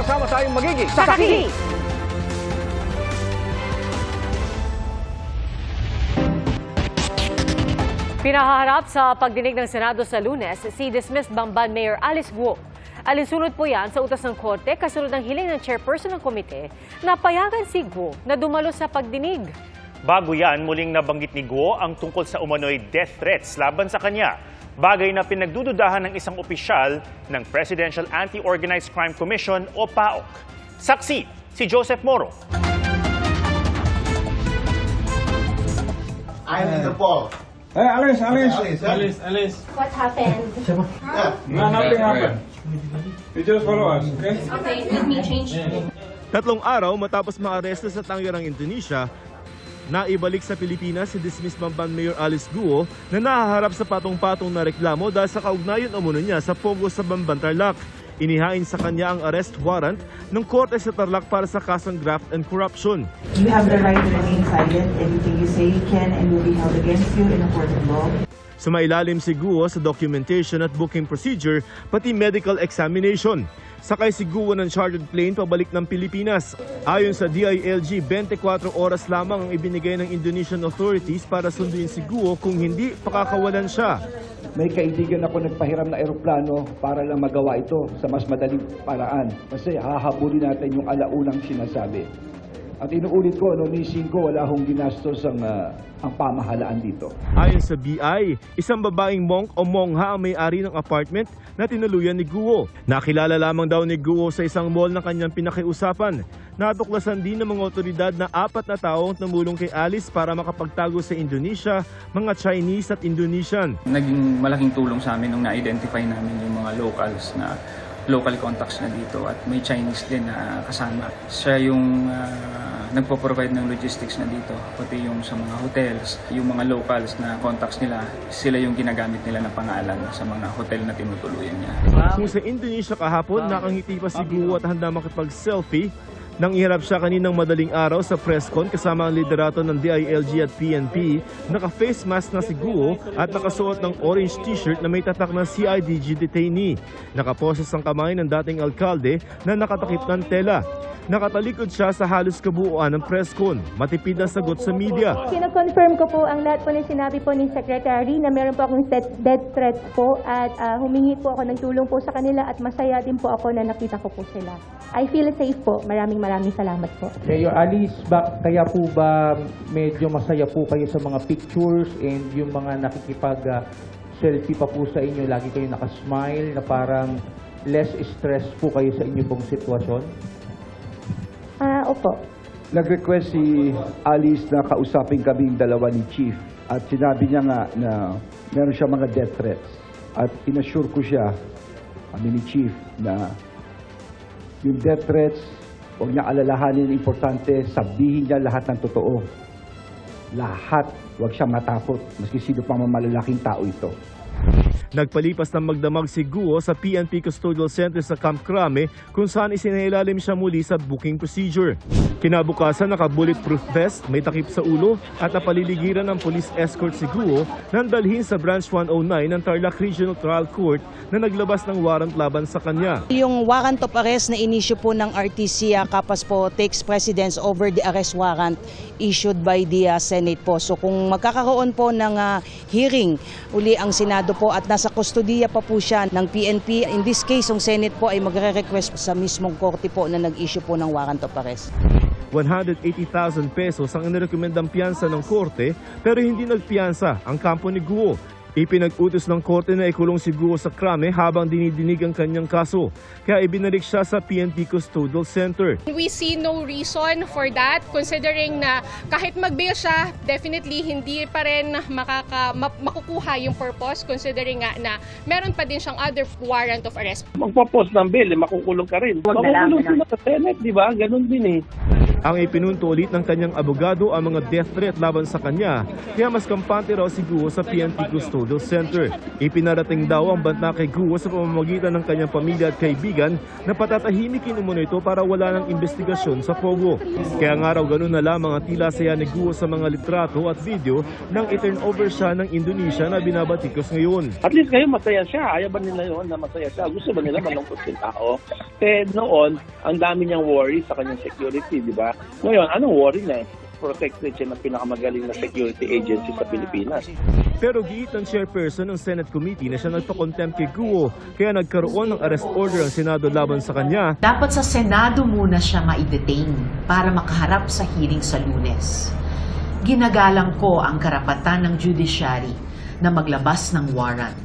Sama-sama tayong magiging Saksi! Pinahaharap sa pagdinig ng Senado sa Lunes si dismissed Bamban Mayor Alice Guo. Alinsunod po yan sa utos ng Korte kasunod ng hiling ng chairperson ng komite na payagan si Guo na dumalo sa pagdinig. Bago yan, muling nabanggit ni Guo ang tungkol sa umano'y death threats laban sa kanya. Bagay na pinagdududahan ng isang opisyal ng Presidential Anti-Organized Crime Commission o PAOC. Saksi, si Joseph Moro. I'm in the ball. Hey, Alice. What happened? Nothing happened. You just follow us, okay? Okay, let me change. 3 araw matapos maaresto sa Tangerang, Indonesia, naibalik sa Pilipinas si dismissed Bamban Mayor Alice Guo na nahaharap sa patong-patong na reklamo dahil sa kaugnayan umano niya sa pogo sa Bamban, Tarlac. Inihain sa kanya ang arrest warrant ng Korte sa Tarlac para sa kasong graft and corruption. You have the right to remain silent. Anything you say can and will be held against you in a court of law. Sumailalim si Guo sa documentation at booking procedure pati medical examination. Sakay si Guo ng chartered plane pabalik ng Pilipinas. Ayon sa DILG, 24 oras lamang ang ibinigay ng Indonesian authorities para sunduin si Guo, kung hindi, pakakawalan siya. May kaibigan ako nagpahiram na eroplano para lang magawa ito sa mas madaling paraan. Kasi hahabulin natin yung alaunang sinasabi. At inuulit ko, nising ko, wala akong ginastos ang pamahalaan dito. Ayon sa BI, isang babaeng monk o mongha ang may-ari ng apartment na tinuluyan ni Guo. Nakilala lamang daw ni Guo sa isang mall na kanyang pinakiusapan. Natuklasan din ng mga otoridad na 4 na tao ang tumulong kay Alice para makapagtago sa Indonesia, mga Chinese at Indonesian. Naging malaking tulong sa amin nung na-identify namin yung mga locals na local contacts na dito at may Chinese din na kasama. Siya yung nagpo-provide ng logistics na dito, pati yung sa mga hotels, yung mga locals na contacts nila, sila yung ginagamit nila na pangalan sa mga hotel na tinutuluyan niya. Kung sa Indonesia kahapon, nakangiti pa si Guo at handa makipag-selfie nang iharap siya kaninang madaling araw sa presscon kasama ang liderato ng DILG at PNP. Naka-face mask na si Guo at nakasuot ng orange t-shirt na may tatak na CIDG detainee. Nakaposes ang kamay ng dating alkalde na nakatakip ng tela. Nakatalikod siya sa halos kabuuan ng presscon. Matipid na sagot sa media. Kino-confirm ko po ang lahat po ng sinabi po ni Secretary na meron po akong death threats po at humingi po ako ng tulong po sa kanila at masaya din po ako na nakita ko po sila. I feel safe po. Maraming salamat po. Mayor Alice, kaya po ba medyo masaya po kayo sa mga pictures and yung mga nakikipag-selfie pa po sa inyo, lagi kayo nakasmile na parang less stress po kayo sa inyo pong sitwasyon? Opo. Nag-request si Alice na kausapin kaming dalawa ni Chief at sinabi niya nga na meron siya mga death threats. At inassure ko siya, kami ni Chief, na yung death threats, huwag niya alalahanin, importante, sabihin niya lahat ng totoo. Lahat, huwag siya matakot, maski sino pang malalaking tao ito. Nagpalipas ng magdamag si Guo sa PNP Custodial Center sa Camp Crame kung saan isinailalim siya muli sa booking procedure. Kinabukasan, naka-bulletproof vest, may takip sa ulo at napaliligiran ng police escort si Guo nang dalhin sa Branch 109 ng Tarlac Regional Trial Court na naglabas ng warrant laban sa kanya. Yung warrant of arrest na inisyu po ng RTC Kapas po takes precedence over the arrest warrant issued by the Senate po. So kung magkakaroon po ng hearing uli ang Senado po at nasa kustodiya pa po siya ng PNP, in this case, ang Senate po ay magre-request sa mismong korte po na nag-issue po ng warrant of arrest. 180,000 pesos ang inirekomendang piyansa ng korte pero hindi nagpiyansa ang kampo ni Guo. Ipinag-utos ng korte na ikulong si Guo sa Crame habang dinidinig ang kanyang kaso. Kaya ibinalik siya sa PNP Custodial Center. We see no reason for that considering na kahit mag-bail siya, definitely hindi pa rin makukuha yung purpose considering nga na meron pa din siyang other warrant of arrest. Magpo-post ng bail, makukulong ka rin. Makukulong sila sa Senate, di ba? Ganun din eh. Ang ipinunto ulit ng kanyang abogado ang mga death threat laban sa kanya, kaya mas kampante raw si Guo sa PNP Custodial Center. Ipinarating daw ang banta kay Guo sa pamamagitan ng kanyang pamilya at kaibigan na patatahimikin umano ito para wala ng investigasyon sa Pogo. Kaya nga raw ganun na lamang ang tila saya ni Guo sa mga litrato at video nang i-turn over siya ng Indonesia na binabatikos ngayon. At least ngayon masaya siya. Ayaw ba nila yun na masaya siya? Gusto ba nila malungkot yung tao? Noon, ang dami niyang worry sa kanyang security, di ba? Ngayon, anong worry na? Protected siya ng pinakamagaling na security agency sa Pilipinas. Pero giit ng chairperson ng Senate Committee na siya nagpa-contempt kay Guo, kaya nagkaroon ng arrest order ang Senado laban sa kanya. Dapat sa Senado muna siya ma-detain para makaharap sa hearing sa Lunes. Ginagalang ko ang karapatan ng judiciary na maglabas ng warrant.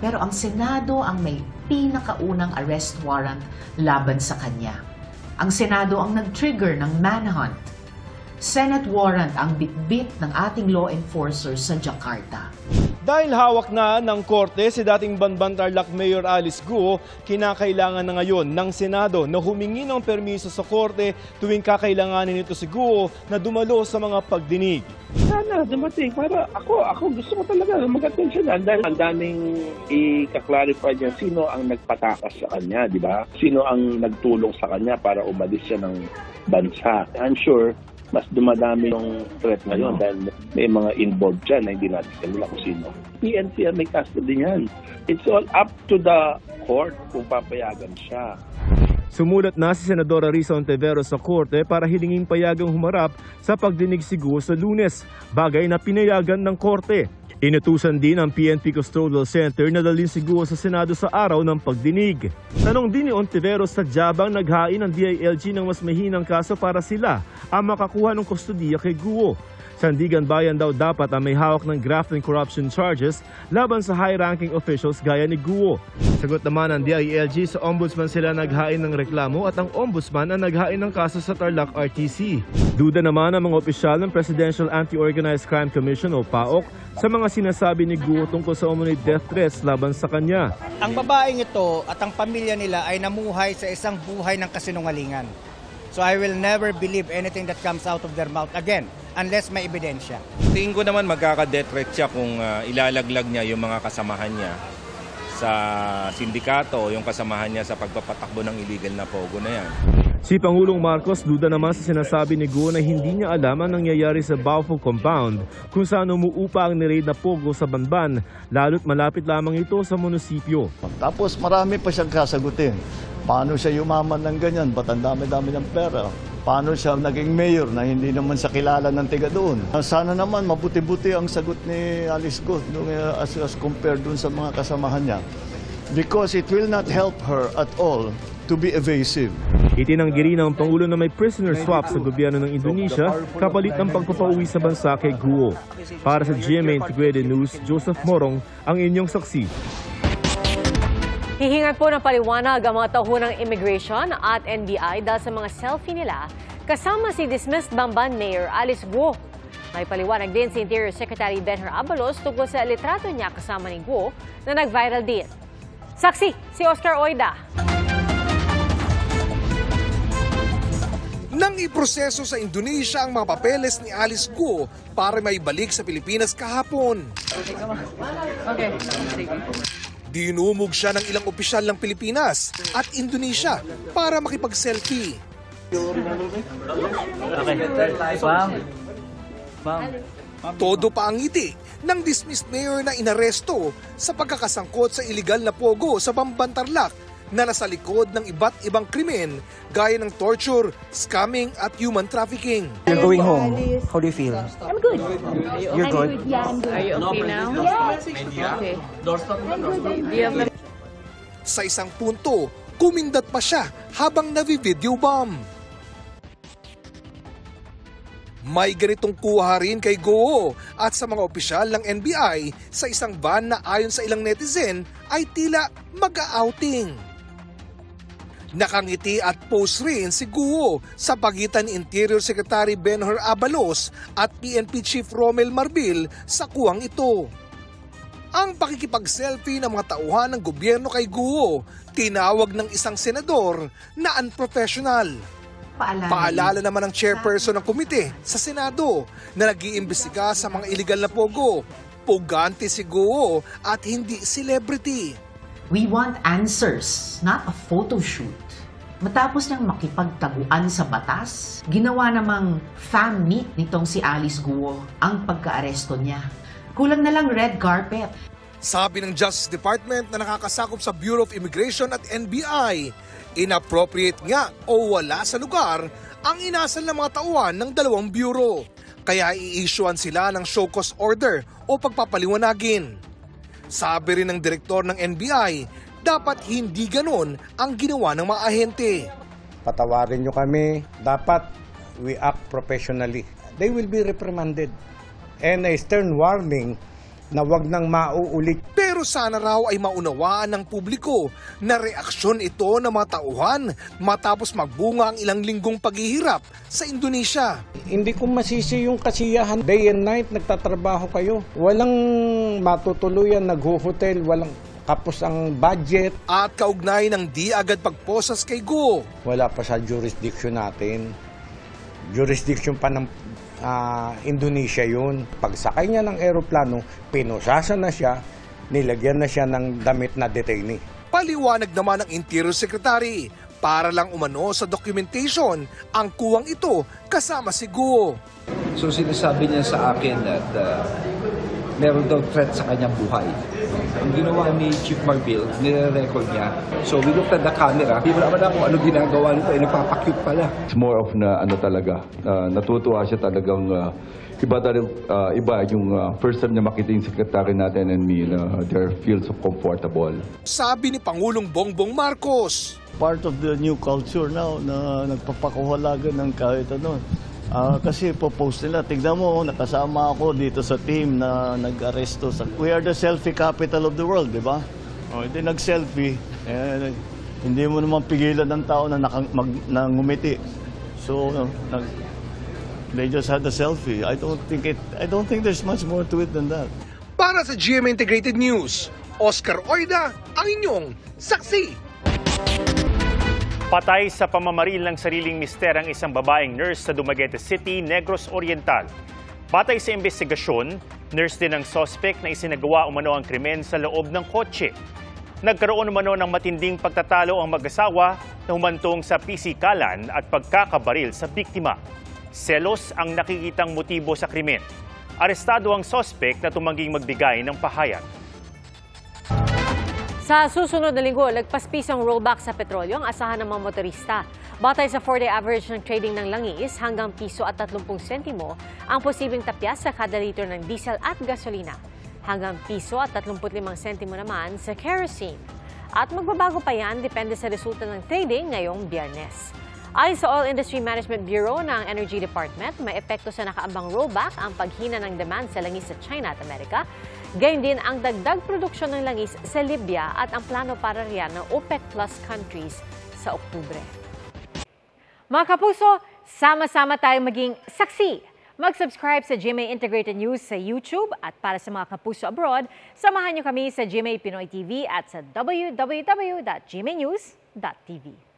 Pero ang Senado ang may pinakaunang arrest warrant laban sa kanya. Ang Senado ang nag-trigger ng manhunt. Senate warrant ang bitbit ng ating law enforcers sa Jakarta. Dahil hawak na ng korte si dating Banban Tarlac Mayor Alice Guo, kinakailangan na ngayon ng Senado na humingi ng permiso sa korte tuwing kakailanganin nito si Guo na dumalo sa mga pagdinig. Sana dumating para ako gusto ko talaga mag-atensyonan dahil ang daming i-clarify niya sino ang nagpatakas sa kanya, di ba? Sino ang nagtulong sa kanya para umalis siya ng bansa. I'm sure mas dumadami yung threat ngayon dahil may mga involved dyan na hindi natin kanila kung sino. PNP may custody niyan. It's all up to the court kung papayagan siya. Sumulat na si Senadora Risa Ontiveros sa korte para hilinging payagang humarap sa pagdinig si Guo sa Lunes, bagay na pinayagan ng korte. Inutusan din ang PNP Custodial Center na dalhin si Guo sa Senado sa araw ng pagdinig. Tanong din ni Ontiveros sa jabang naghain ng DILG ng mas mahinang kaso para sila ang makakuha ng kustodiya kay Guo. Sandigan Bayan daw dapat ang may hawak ng graft and corruption charges laban sa high-ranking officials gaya ni Guo. Sagot naman ng DILG, sa ombudsman sila naghain ng reklamo at ang ombudsman ang naghain ng kaso sa Tarlac RTC. Duda naman ang mga opisyal ng Presidential Anti-Organized Crime Commission o PAOK sa mga sinasabi ni Guo tungkol sa umano'y death threats laban sa kanya. Ang babaeng ito at ang pamilya nila ay namuhay sa isang buhay ng kasinungalingan. So I will never believe anything that comes out of their mouth again unless may ebidensya. Tingin ko naman magkaka-death threat siya kung ilalaglag niya yung mga kasamahan niya sa sindikato o yung kasamahan niya sa pagpapatakbo ng illegal na pogo na yan. Si Pangulong Marcos duda naman sa sinasabi ni Guo na hindi niya alam ang nangyayari sa Baufo Compound kung saan umuupa ang niraid na pogo sa Banban, lalo't malapit lamang ito sa munisipyo. Tapos marami pa siyang kasagutin. Paano siya yumaman ng ganyan? Ba't ang dami-dami ng pera? Paano siya naging mayor na hindi naman siya kilala ng tiga doon? Sana naman mabuti-buti ang sagot ni Alice Guo as compared doon sa mga kasamahan niya. Because it will not help her at all to be evasive. Itinanggi rin ng Pangulo na may prisoner swap sa gobyerno ng Indonesia kapalit ng pagpapauwi sa bansa kay Guo. Para sa GMA Integrated News, Joseph Morong ang inyong saksi. Hihingan po ng paliwanag ang mga tauhan ng Immigration at NBI dahil sa mga selfie nila kasama si dismissed Bamban Mayor Alice Guo. May paliwanag din si Interior Secretary Benher Abalos tungkol sa litrato niya kasama ni Guo na nag-viral din. Saksi, si Oscar Oida. Nang iproseso sa Indonesia ang mga papeles ni Alice Guo para maibalik sa Pilipinas kahapon. Okay. Dinumog siya ng ilang opisyal ng Pilipinas at Indonesia para makipag-selfie. Todo pa ang ngiti ng dismissed mayor na inaresto sa pagkakasangkot sa iligal na pogo sa Bamban Tarlac na nasa likod ng iba't ibang krimen gaya ng torture, scamming at human trafficking. You're going home. How do you feel? I'm good. You're good? Yeah, I'm good. Are you okay now? Yeah. Okay. Sa isang punto, kumindat pa siya habang navi-video bomb. May ganitong kuha rin kay Guo at sa mga opisyal ng NBI sa isang van na ayon sa ilang netizen ay tila mag-outing. Nakangiti at pose rin si Guo sa pagitan ni Interior Secretary Benher Abalos at PNP Chief Romel Marbil sa kuwang ito. Ang pakikipag-selfie ng mga tauhan ng gobyerno kay Guo, tinawag ng isang senador na unprofessional. Paalala naman ng chairperson ng komite sa Senado na nag-iimbestiga sa mga iligal na pogo. Pugante si Guo at hindi celebrity. We want answers, not a photo shoot. Matapos niyang makipagtaguan sa batas, ginawa namang fan meet nitong si Alice Guo ang pagka-aresto niya. Kulang na lang red carpet. Sabi ng Justice Department na nakakasakop sa Bureau of Immigration at NBI, inappropriate nga o wala sa lugar ang inasal ng mga tauhan ng dalawang bureau. Kaya i-issuean sila ng show cause order o pagpapaliwanagin. Sabi rin ng direktor ng NBI, dapat hindi ganon ang ginawa ng mga ahente. Patawarin nyo kami, dapat we act professionally. They will be reprimanded. And a stern warning na wag nang mauulit. Pero sana raw ay maunawaan ng publiko na reaksyon ito ng mga tauhan matapos magbunga ang ilang linggong paghihirap sa Indonesia. Hindi ko masisi yung kasiyahan. Day and night nagtatrabaho kayo. Walang matutuluyan, nagho-hotel, walang kapos ang budget. At kaugnay ng di agad pagposas kay Guo. Wala pa sa jurisdiction natin. Jurisdiction pa ng Indonesia yun. Pagsakay niya ng eroplano, pinusasa na siya, nilagyan na siya ng damit na detainee. Paliwanag naman ng Interior Secretary, para lang umano sa documentation ang kuwang ito kasama si Guo. So sinasabi niya sa akin at meron daw threat sa kanyang buhay. Ang ginawa ni Chief Marbil, nire-record niya. So we looked at the camera. Di ba naman kung ano ginagawa nito, nagpapakyut pala. It's more of na ano talaga, natutuwa siya talagang iba yung first time niya makita yung secretary natin and me, they feel so comfortable. Sabi ni Pangulong Bongbong Marcos. Part of the new culture now na nagpapakuhalagan ng kahit ano. Kasi po-post nila, tignan mo, nakasama ako dito sa team na nag-aresto. We are the selfie capital of the world, di ba? Hindi nag-selfie, hindi mo naman pigilan ng tao na ngumiti. So, they just had a selfie. I don't think there's much more to it than that. Para sa GMA Integrated News, Oscar Oida, ang inyong saksi. Patay sa pamamaril ng sariling mister ang isang babaeng nurse sa Dumaguete City, Negros Oriental. Batay sa investigasyon, nurse din ang suspect na isinagawa umano ang krimen sa loob ng kotse. Nagkaroon umano ng matinding pagtatalo ang mag-asawa na humantong sa pisikalan at pagkakabaril sa biktima. Selos ang nakikitang motibo sa krimen. Arestado ang suspect na tumangging magbigay ng pahayag. Sa susunod na linggo, lagpas-pisang rollback sa petrolyo ang asahan ng mga motorista. Batay sa 4-day average ng trading ng langis, hanggang piso at 30 sentimo ang posibleng tapyas sa kada liter ng diesel at gasolina. Hanggang piso at 35 sentimo naman sa kerosene. At magbabago pa yan depende sa resulta ng trading ngayong Biyernes. Ayon sa Oil Industry Management Bureau ng Energy Department, may epekto sa nakaambang rollback ang paghina ng demand sa langis sa China at Amerika. Gayun din ang dagdag produksyon ng langis sa Libya at ang plano para riyan ng OPEC Plus countries sa Oktubre. Mga kapuso, sama-sama tayong maging saksi. Mag-subscribe sa GMA Integrated News sa YouTube at para sa mga kapuso abroad, samahan niyo kami sa GMA Pinoy TV at sa www.gmanews.tv.